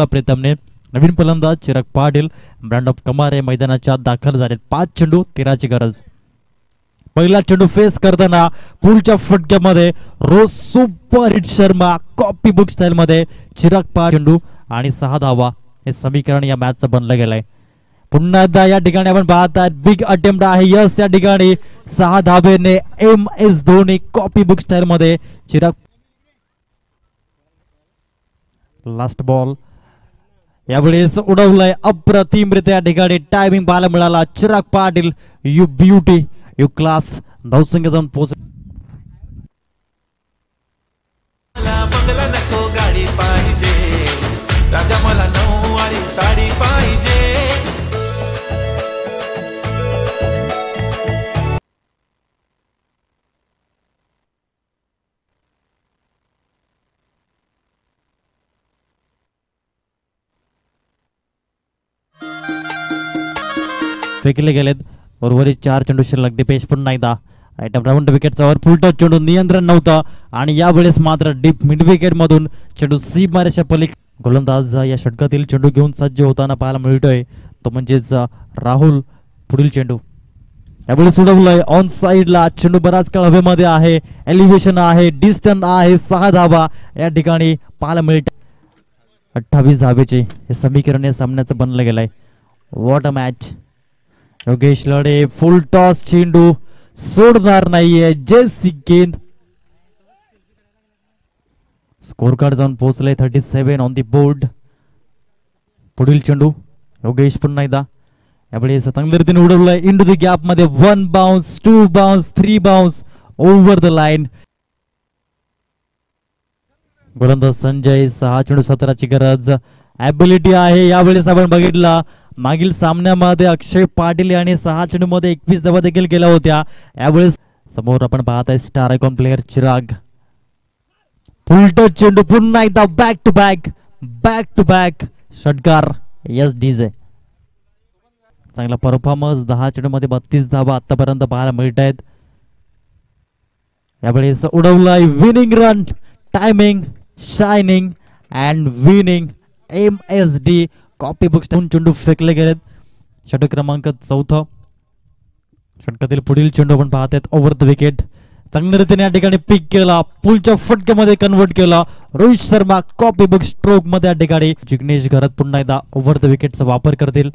प्रीतमने नवीन फलंदाज Chirag Patil brand of कमारे मैदानाच्या दाखल झालेत. 5 चेंडू 13ची गरज. पहिला चेंडू फेस करताना पुढच्या फटक्यामध्ये रोज super hit Sharma copybook style मध्ये चिराग पाटील चेंडू आणि 6 धावा हे समीकरण या मॅचचं बनलं गेलंय. पुन्हा एकदा या ठिकाणी आपण पाहतात बिग अटेम्प्ट आहे. यस, या ठिकाणी 6 धावेने MS Dhoni copy book style मध्ये चिराग. लास्ट बॉल यावेळेस उडवलाय अप्रतिमरित्या. या ठिकाणी टायमिंग पाहायला मिळाला. Chirag Patil you beauty you class धावसंख्या जाऊन पोहोच. गाडी पाहिजे राजा, मला नऊवारी साडी पाहिजे. फेकले गेलेत. उर्वरित 4 चेंडू शिल्लक. दीपेश पुन्हा एकदा item round विकेटचा were full touch चेंडू नियंत्रण नव्हतं आणि यावेळेस मात्र डीप मिड विकेट मधून चेंडू सीमारेषा पलीकडे. गोलंदाज या षटकातील चेंडू घेऊन सज्ज होताना पाहायला मिळतोय तो म्हणजेच राहुल. पुढील चेंडू यावेळेस उडवलाय ऑन साइडला. चेंडू बराच काळ हवेमध्ये आहे. एलिव्हेशन आहे, डिस्टन्स आहे. 6 धावा या ठिकाणी पाहायला मिळत. 28 धावेचे हे समीकरण या सामन्याचं बनलं गेलंय. What a match. Yogesh Ladhe full toss चेंडू सोडणार नाहीये. जेसी गेंद. स्कोर कार्ड जाऊन पोहोचले 37 ऑन दी बोर्ड. पुढील चेंडू योगेश पुन्हा एकदा यावेळी चांगल्या रीतीने उडवलंय इंटू द गॅप मध्ये. 1 bounce 2 bounce 3 bounce over the line. गोलंदाज संजय 6 चेंडू 17ची गरज. ॲबिलिटी आहे. यावेळेस आपण बघितला मागील सामन्यामध्ये अक्षय पाटील यांनी 6 चेंडू मध्ये 21 धावा देखील केल्या होत्या. यावेळेस समोर आपण पाहत आहे स्टार आयकॉन प्लेअर चिराग. फुल टच चेंडू पुन्हा एकदा बॅक टू बॅक षटकार. Yes DJ. चांगला परफॉर्मन्स. 10 चेंडू मध्ये 32 धावा आतापर्यंत पाहायला मिळत आहेत. यावेळेस उडवलाय winning run. Timing shining and winning. MSD copybook चेंडू फेकले गेलेत. षटक क्रमांक 4. षटकातील पुढील चेंडू आपण पाहतात ओव्हर द विकेट. चांगल्या रीतीने या ठिकाणी पिक केला. पुलच्या फटक्यामध्ये कन्वर्ट केला. Rohit Sharma copy book stroke मध्ये या ठिकाणी. जिग्नेश घरात पुन्हा एकदा ओव्हर द विकेटचा वापर करतील.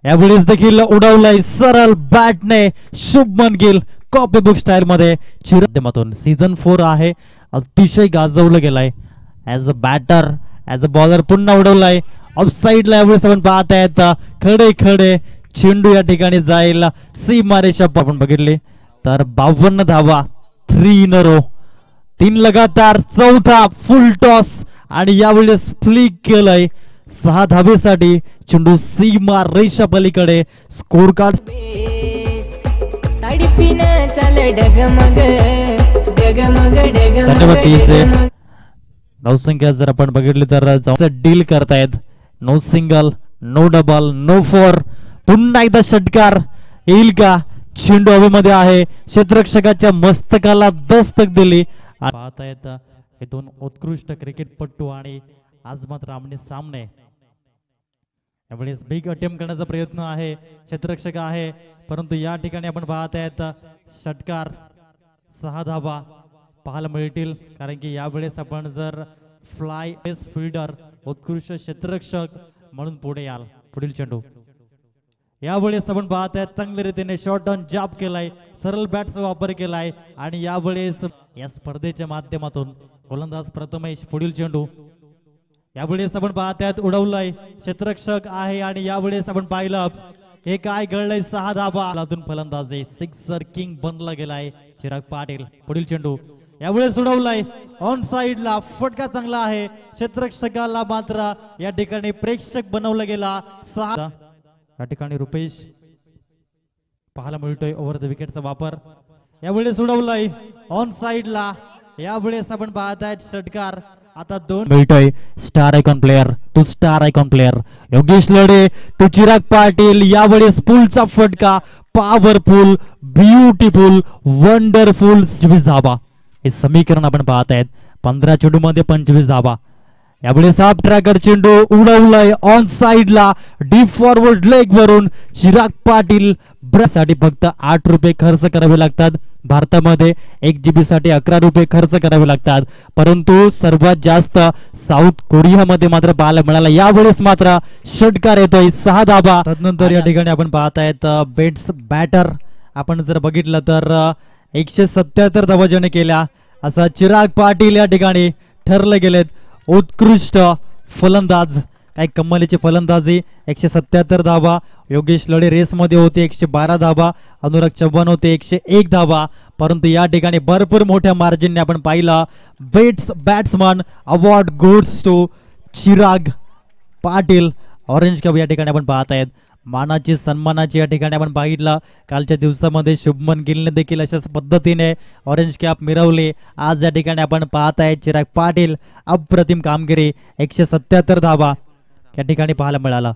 यावेळेस देखील उडवलाय सरळ बॅटने Shubman Gill copybook style मध्ये. माध्यमातून सीझन 4 आहे. अतिशय गाजवलं गेलाय as a batter as a bowler. पुन्हा उडवलाय ऑफ साइडला. यावेळेस आपण पाहत आहेत खडे चेंडू या ठिकाणी जाईल सीमारेषा. आपण बघितले तर 52 धावा 3 in a row. 3 लगातार. 4था फुल टॉस आणि यावेळेस फ्लिक केलंय 6 धावेसाठी. चेंडू सीमा रेषा पलीकडे. स्कोर कार्ड धावसंख्या जर आपण बघितली तर डील करतायत. No single no double no 4. पुन्हा एकदा षटकार येईल का. चेंडू हवेमध्ये आहे. क्षेत्ररक्षकाच्या मस्तकाला दस्तक दिली. पाहतायत हे 2 उत्कृष्ट क्रिकेटपटू आणि आज मात्र आमने सामने. यावेळेस बिग अटेम्प्ट करण्याचा प्रयत्न आहे. क्षेत्ररक्षक आहे परंतु या ठिकाणी आपण पाहतायत षटकार. 6 धावा पाहायला मिळतील कारण की यावेळेस आपण जर फ्लाय फिल्डर उत्कृष्ट क्षेत्ररक्षक म्हणून पुढे याल. पुढील चेंडू यावेळेस आपण पाहताय चांगल्या रीतीने शॉर्ट ऑन जॅब केलाय. सरळ बॅटचा वापर केलाय आणि यावेळेस या स्पर्धेच्या माध्यमातून गोलंदाज प्रथमेश. पुढील चेंडू यावेळेस आपण पाहतायत उडवलाय. क्षेत्ररक्षक आहे आणि यावेळेस आपण पाहिलं हे काय घडलंय. 6 धावा. फलंदाजी सिक्सर किंग बनला गेलाय चिराग पाटील. पुढील चेंडू यावेळेस उडवलाय ऑन साइडला. फटका चांगला आहे. क्षेत्ररक्षकाला मात्र या ठिकाणी प्रेक्षक बनवला गेला. 6 या ठिकाणी रुपेश पाहायला मिळतोय ओव्हर द विकेटचा वापर. यावेळेस उडवलाय ऑन साइडला. यावेळेस आपण पाहतायत षटकार. आता 2 मिळतोय star icon player two star icon player. Yogesh Ladhe to Chirag Patil. यावेळेस पुलचा फटका. Powerful beautiful wonderful. 25 धावा हे समीकरण आपण पाहतायत. 15 चेंडू मध्ये 25 धावा. यापुढे साफ ट्रॅकर चेंडू उडवलाय ऑन साइडला डीप फॉरवर्ड लेग वरून चिराग पाटील साठी फक्त 8 रुपये खर्च करावे लागतात. भारतामध्ये 1 GB साठी 11 रुपये खर्च करावे लागतात, परंतु सर्वात जास्त साऊथ कोरियामध्ये मात्र पाहायला मिळाला. यावेळेस मात्र षटकार येतोय 6 धाबा. तदनंतर या ठिकाणी आपण पाहत आहेत बेट्स बॅटर आपण जर बघितलं तर 177 धावा ज्याने केल्या असा चिराग पाटील या ठिकाणी ठरले गेलेत. उत्कृष्ट फलंदाज, काही कमालीची फलंदाजी. 177 धावा. योगेश लढे रेसमध्ये होते 112 धावा. अनुराग चव्हाण होते 101 धावा. परंतु या ठिकाणी भरपूर मोठ्या मार्जिनने आपण पाहिलं. बेट्स batsman award goes to Chirag Patil. Orange cup या ठिकाणी आपण पाहत आहेत. मानाची सन्मानाची या ठिकाणी आपण पाहिलं. कालच्या दिवसामध्ये शुभमन गिलने देखील अशाच पद्धतीने ऑरेंज कॅप मिरवले. आज या ठिकाणी आपण पाहत आहे चिराग पाटील अप्रतिम कामगिरी. 177 धावा या ठिकाणी पाहायला मिळाला.